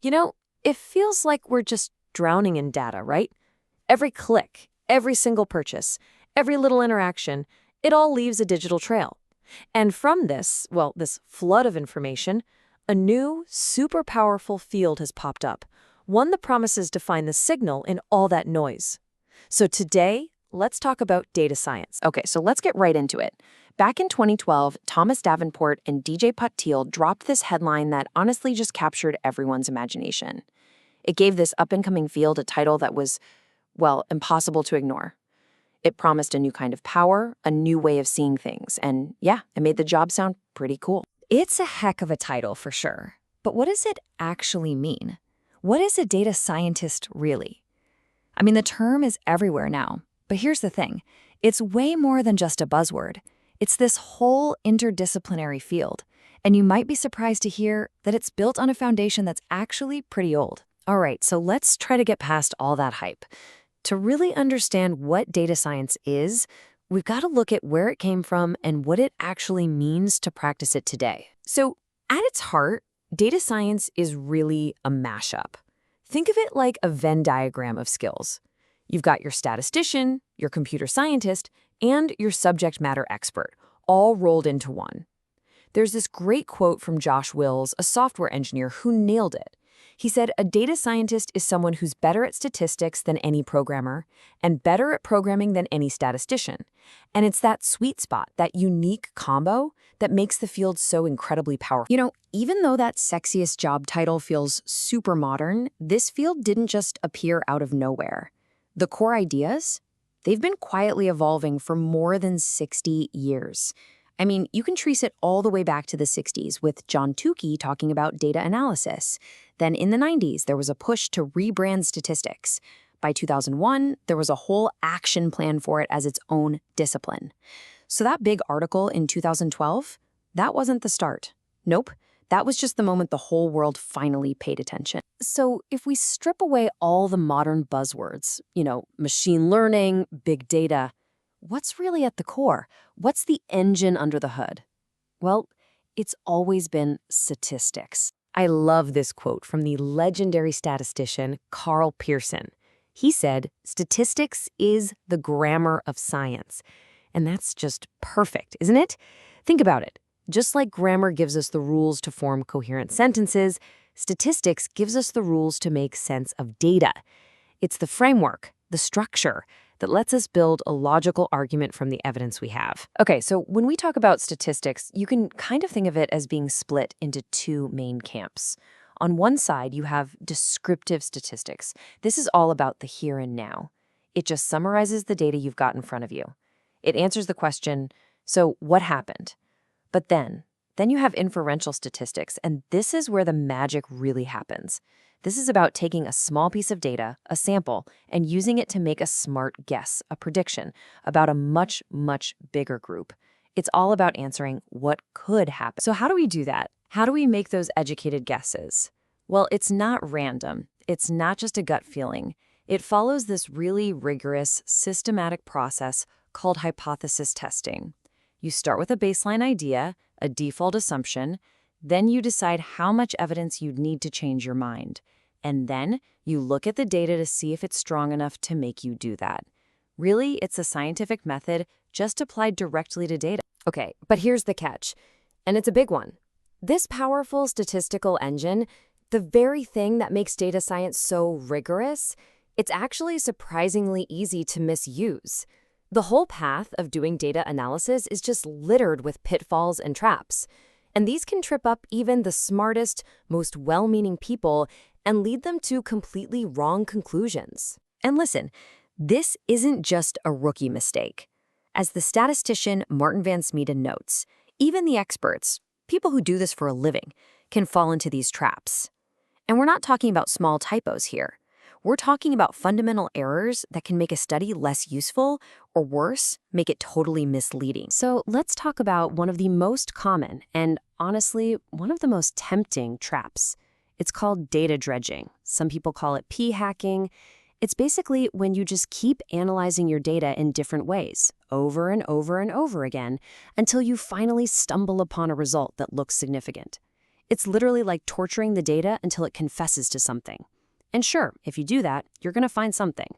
You know, it feels like we're just drowning in data, right? Every click, every single purchase, every little interaction, it all leaves a digital trail. And from this, well, this flood of information, a new, super powerful field has popped up, one that promises to find the signal in all that noise. So today, let's talk about data science. Okay, so let's get right into it. Back in 2012, Thomas Davenport and DJ Patil dropped this headline that honestly just captured everyone's imagination. It gave this up-and-coming field a title that was, well, impossible to ignore. It promised a new kind of power, a new way of seeing things, and yeah, it made the job sound pretty cool. It's a heck of a title for sure. But what does it actually mean? What is a data scientist really? I mean, the term is everywhere now, but here's the thing. It's way more than just a buzzword. It's this whole interdisciplinary field, and you might be surprised to hear that it's built on a foundation that's actually pretty old. All right, so let's try to get past all that hype. To really understand what data science is, we've got to look at where it came from and what it actually means to practice it today. So, at its heart, data science is really a mashup. Think of it like a Venn diagram of skills. You've got your statistician, your computer scientist, and your subject matter expert, all rolled into one. There's this great quote from Josh Wills, a software engineer, who nailed it. He said, "A data scientist is someone who's better at statistics than any programmer and better at programming than any statistician." And it's that sweet spot, that unique combo, that makes the field so incredibly powerful. You know, even though that sexiest job title feels super modern, this field didn't just appear out of nowhere. The core ideas, they've been quietly evolving for more than 60 years. I mean, you can trace it all the way back to the 60s with John Tukey talking about data analysis. Then in the 90s, there was a push to rebrand statistics. By 2001, there was a whole action plan for it as its own discipline. So that big article in 2012, that wasn't the start. Nope, that was just the moment the whole world finally paid attention. So if we strip away all the modern buzzwords, machine learning, big data, what's really at the core? What's the engine under the hood? Well, it's always been statistics. I love this quote from the legendary statistician Carl Pearson. He said, "Statistics is the grammar of science." And that's just perfect, isn't it? Think about it. Just like grammar gives us the rules to form coherent sentences, statistics gives us the rules to make sense of data. It's the framework, the structure, that lets us build a logical argument from the evidence we have. Okay, so when we talk about statistics, you can kind of think of it as being split into two main camps. On one side, you have descriptive statistics. This is all about the here and now. It just summarizes the data you've got in front of you. It answers the question, so what happened? But then you have inferential statistics, and this is where the magic really happens. This is about taking a small piece of data, a sample, and using it to make a smart guess, a prediction, about a much, much bigger group. It's all about answering what could happen. So how do we do that? How do we make those educated guesses? Well, it's not random. It's not just a gut feeling. It follows this really rigorous, systematic process called hypothesis testing. You start with a baseline idea, a default assumption, then you decide how much evidence you'd need to change your mind. And then you look at the data to see if it's strong enough to make you do that. Really, it's a scientific method just applied directly to data. Okay, but here's the catch, and it's a big one. This powerful statistical engine, the very thing that makes data science so rigorous, it's actually surprisingly easy to misuse. The whole path of doing data analysis is just littered with pitfalls and traps. And these can trip up even the smartest, most well-meaning people and lead them to completely wrong conclusions. And listen, this isn't just a rookie mistake. As the statistician Martin Van Smeeden notes, even the experts, people who do this for a living, can fall into these traps. And we're not talking about small typos here. We're talking about fundamental errors that can make a study less useful, or worse, make it totally misleading. So let's talk about one of the most common and, honestly, one of the most tempting traps. It's called data dredging. Some people call it p-hacking. It's basically when you just keep analyzing your data in different ways, over and over and over again, until you finally stumble upon a result that looks significant. It's literally like torturing the data until it confesses to something. And sure, if you do that, you're going to find something.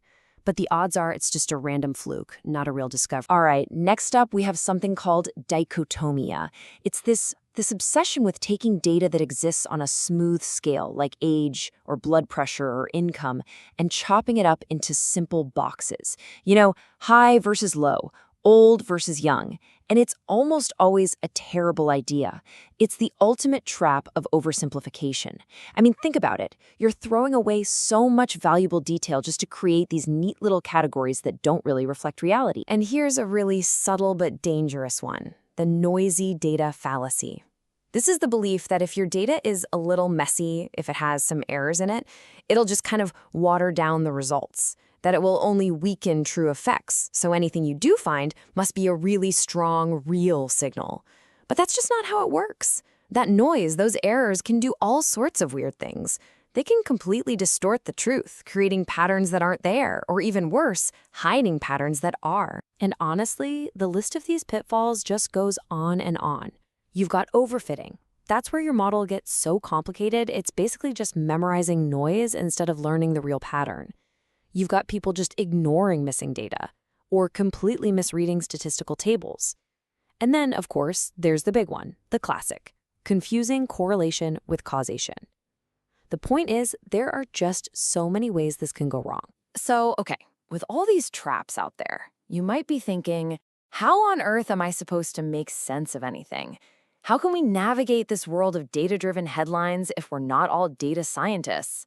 But the odds are it's just a random fluke, not a real discovery. All right, next up we have something called dichotomia. It's this obsession with taking data that exists on a smooth scale, like age or blood pressure or income, and chopping it up into simple boxes. You know, high versus low, old versus young. And it's almost always a terrible idea. It's the ultimate trap of oversimplification. I mean, think about it. You're throwing away so much valuable detail just to create these neat little categories that don't really reflect reality. And here's a really subtle but dangerous one: the noisy data fallacy. This is the belief that if your data is a little messy, if it has some errors in it, it'll just kind of water down the results, that it will only weaken true effects, so anything you do find must be a really strong, real signal. But that's just not how it works. That noise, those errors, can do all sorts of weird things. They can completely distort the truth, creating patterns that aren't there, or even worse, hiding patterns that are. And honestly, the list of these pitfalls just goes on and on. You've got overfitting. That's where your model gets so complicated, it's basically just memorizing noise instead of learning the real pattern. You've got people just ignoring missing data, or completely misreading statistical tables. And then, of course, there's the big one, the classic, confusing correlation with causation. The point is, there are just so many ways this can go wrong. So, okay, with all these traps out there, you might be thinking, how on earth am I supposed to make sense of anything? How can we navigate this world of data-driven headlines if we're not all data scientists?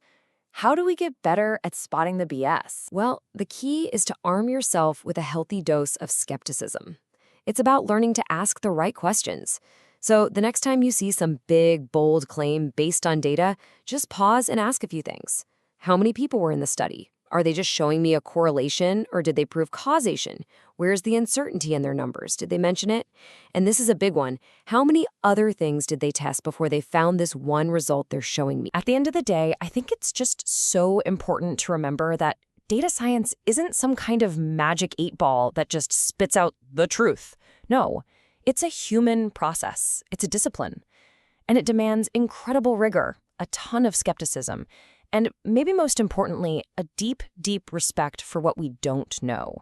How do we get better at spotting the BS? Well, the key is to arm yourself with a healthy dose of skepticism. It's about learning to ask the right questions. So the next time you see some big, bold claim based on data, just pause and ask a few things. How many people were in the study? Are they just showing me a correlation, or did they prove causation? Where's the uncertainty in their numbers? Did they mention it? And this is a big one. How many other things did they test before they found this one result they're showing me? At the end of the day, I think it's just so important to remember that data science isn't some kind of magic 8-ball that just spits out the truth. No, it's a human process. It's a discipline. And it demands incredible rigor, a ton of skepticism, and maybe most importantly, a deep, deep respect for what we don't know,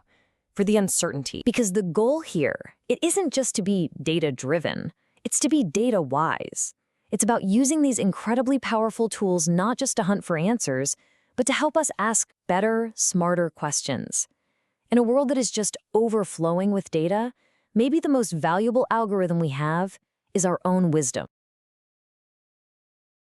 for the uncertainty. Because the goal here, it isn't just to be data-driven, it's to be data-wise. It's about using these incredibly powerful tools not just to hunt for answers, but to help us ask better, smarter questions. In a world that is just overflowing with data, maybe the most valuable algorithm we have is our own wisdom.